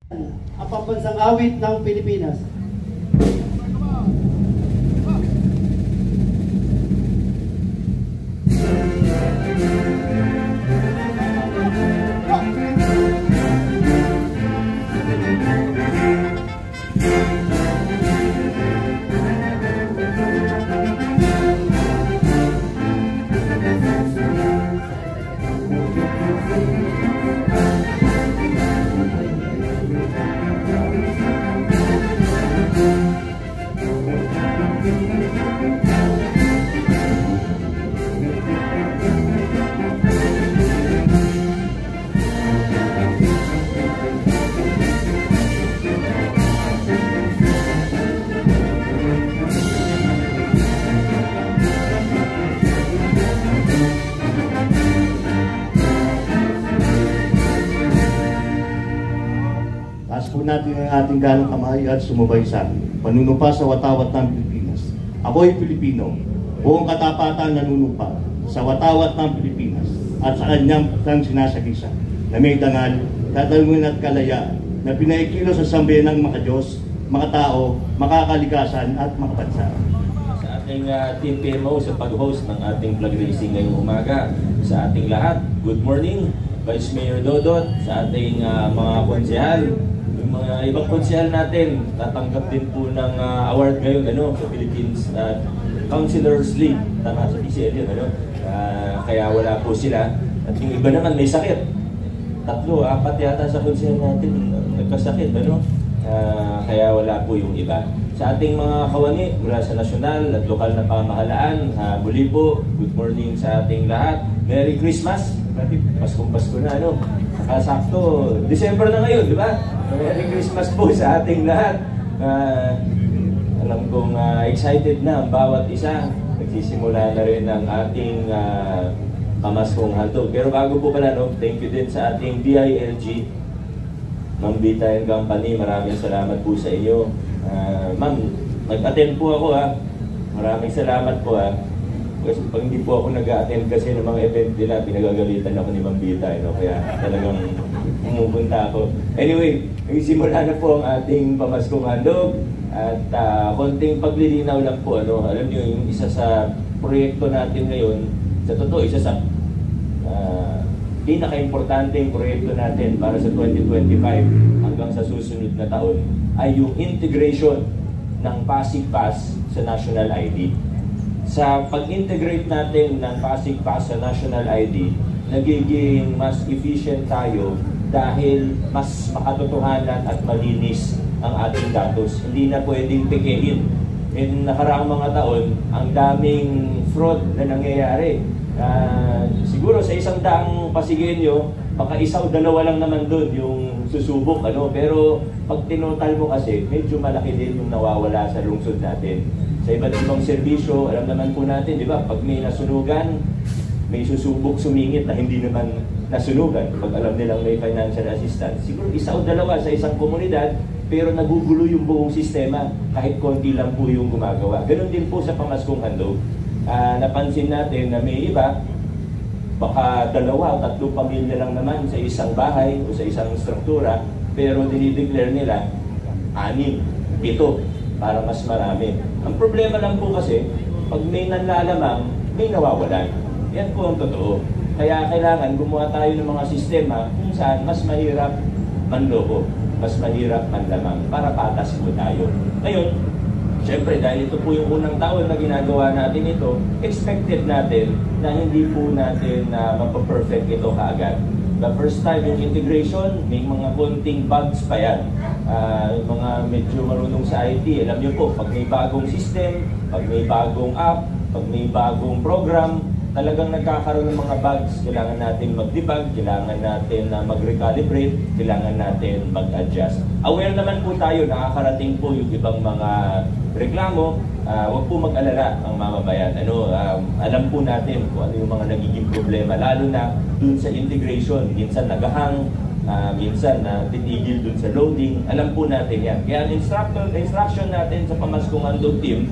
Ang pambansang awit ng Pilipinas. Taas po natin ang ating ganang kamay at sumubay sa amin. Panunupa sa watawat ng Pilipinas. Ako'y Pilipino, buong katapatan nanunupa sa watawat ng Pilipinas at sa kanyang sinasagisa na may dangal, katalungan at kalayaan na pinaikilo sa sambayanang mga Diyos, mga tao, makakalikasan at makabansa. Sa ating Team PMO sa pag-host ng ating flag raising ngayong umaga, sa ating lahat, good morning, Vice Mayor Dodot, sa ating mga konsehal, yung mga ibang konsehal natin, tatanggap din po ng award ngayon sa Philippines Councilors League, tama sa PCL yun, kaya wala po sila. At yung iba naman may sakit. 3, 4 yata sa konsehal natin nagkasakit, kaya wala po yung iba. Sa ating mga kawani mula sa nasyonal at lokal na pamahalaan, muli po, good morning sa ating lahat. Merry Christmas! Paskong Pasko na, nakasakto. December na ngayon, di ba? Merry Christmas po sa ating lahat. Alam kong excited na ang bawat isa. Nagsisimula na rin ang ating pamaskong handog. Pero bago po pala, thank you din sa ating DILG, Ma'am Vita and Company. Maraming salamat po sa inyo. Ma'am, nag-attend po ako Maraming salamat po Kasi pag hindi po ako nag-attend kasi ng mga event nila, pinagagalitan ako ni Ma'am Vita, kaya talagang pumupunta ako. Anyway, nagsimula na po ang ating pamaskong handog at konting paglilinaw lang po. Alam niyo, yung isa sa proyekto natin ngayon, sa totoo, isa sa pinaka-importanteng proyekto natin para sa 2025 hanggang sa susunod na taon ay yung integration ng Pasig Pass sa National ID. Sa pag-integrate natin ng Pasig Pass sa National ID, nagiging mas efficient tayo dahil mas makatotohanan at malinis ang ating datos. Hindi na pwedeng pekehin. In nakaraang mga taon, ang daming fraud na nangyayari. Siguro sa 100 Pasigenyo, baka 1 o 2 lang naman doon yung susubok. Pero pag tinotal mo kasi, medyo malaki din yung nawawala sa lungsod natin. Sa iba't ibang serbisyo, alam naman po natin, di ba? Pag may nasunugan, may susubok sumingit na hindi naman nasunugan. Pag alam nilang may financial assistance, siguro 1 o 2 sa isang komunidad, pero nagugulo yung buong sistema kahit konti lang po yung gumagawa. Ganon din po sa pamaskong handog. Napansin natin na may iba, baka 2 o 3 pamilya lang naman sa isang bahay o sa isang struktura, pero dinideclare nila 6, 7 para mas marami. Ang problema lang po kasi, pag may nanlalamang, may nawawalan. Yan po ang totoo. Kaya kailangan gumawa tayo ng mga sistema kung saan mas mahirap manloko, mas mahirap manlamang para patas po tayo. Ngayon, syempre dahil ito po yung unang taon na ginagawa natin ito, expected natin na hindi po natin mapaperfect ito kaagad. The first time yung integration, may mga konting bugs pa yan. Mga medyo marunong sa IT, alam nyo po, pag may bagong system, pag may bagong app, pag may bagong program, talagang nagkakaroon ng mga bugs. Kailangan natin mag-debug, kailangan natin mag-recalibrate, kailangan natin mag-adjust. Aware naman po tayo, nakakarating po yung ibang mga reklamo. Huwag po mag-alala ang mamabayan. Alam po natin kung ano yung mga nagiging problema, lalo na dun sa integration. Minsan nagahang, minsan titigil dun sa loading. Alam po natin yan. Kaya ang instruction natin sa pamaskong handog team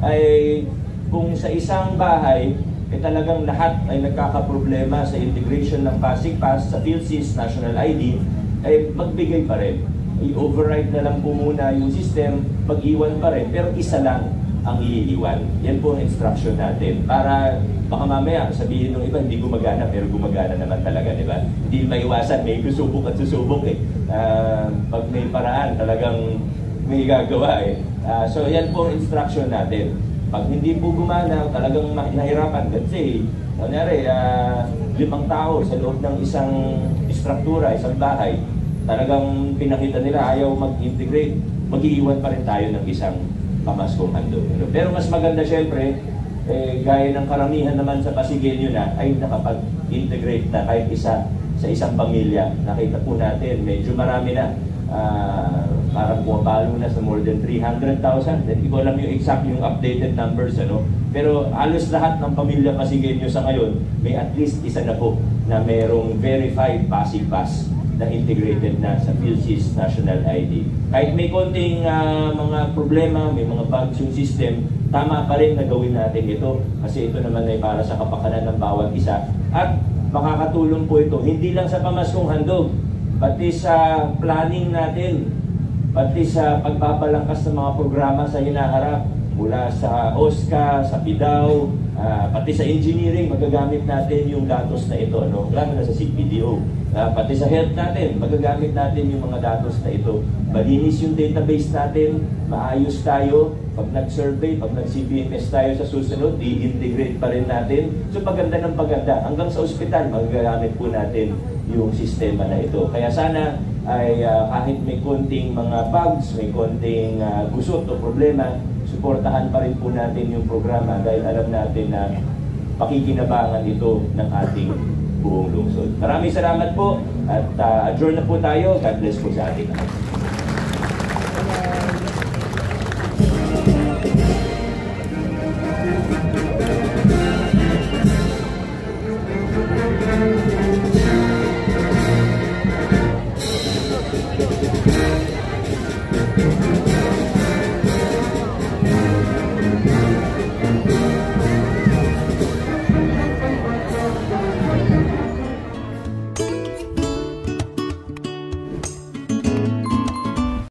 ay kung sa isang bahay, talagang lahat ay nagkakaproblema sa integration ng Pasig Pass sa PhilSys National ID, ay magbigay pa rin. i-override na lang po muna yung system, pag-iwan pa rin, pero isa lang ang iiwan. Yan po ang instruction natin. Para baka mamaya sabihin ng iba, hindi gumagana, pero gumagana naman talaga, di ba? Hindi maiwasan, may susubok at susubok eh. Pag may paraan, talagang may gagawa eh. So yan po ang instruction natin. Pag hindi po gumana, talagang nahirapan. Kasi, kunyari, 5 tao sa loob ng isang istruktura, isang bahay, talagang pinakita nila ayaw mag-integrate, mag-iiwan pa rin tayo ng isang pamaskong handog. Pero mas maganda syempre, gaya ng karamihan naman sa Pasigueño na ay nakapag-integrate na kahit isa sa isang pamilya. Nakita po natin, medyo marami na. Parang pumapalo na sa more than 300,000. Hindi ko alam yung exact yung updated numbers, ano? Pero halos lahat ng pamilya Pasigueño sa ngayon, may at least isa na po na mayroong verified Pasig Pass na integrated na sa PhilSys National ID. Kahit may konting mga problema, may mga bugs yung system, tama pa rin na gawin natin ito kasi ito naman ay para sa kapakanan ng bawat isa. At makakatulong po ito, hindi lang sa pamaskong handog, pati sa planning natin, pati sa pagpapalangkas ng mga programa sa hinaharap, mula sa OSCA, sa PIDAW, pati sa engineering, magagamit natin yung datos na ito, no? Lalo na sa CPDO. Pati sa health natin, magagamit natin yung mga datos na ito. Malinis yung database natin, maayos tayo. Pag nag-survey, pag nag-CBMS tayo sa susunod, i-integrate pa rin natin. So paganda ng paganda, hanggang sa ospital, magagamit po natin yung sistema na ito. Kaya sana ay kahit may konting mga bugs, may konting gusot o problema, suportahan pa rin po natin yung programa dahil alam natin na pakikinabangan ito ng ating buong lungsod. Maraming salamat po at adjourn na po tayo. God bless po sa ating lahat.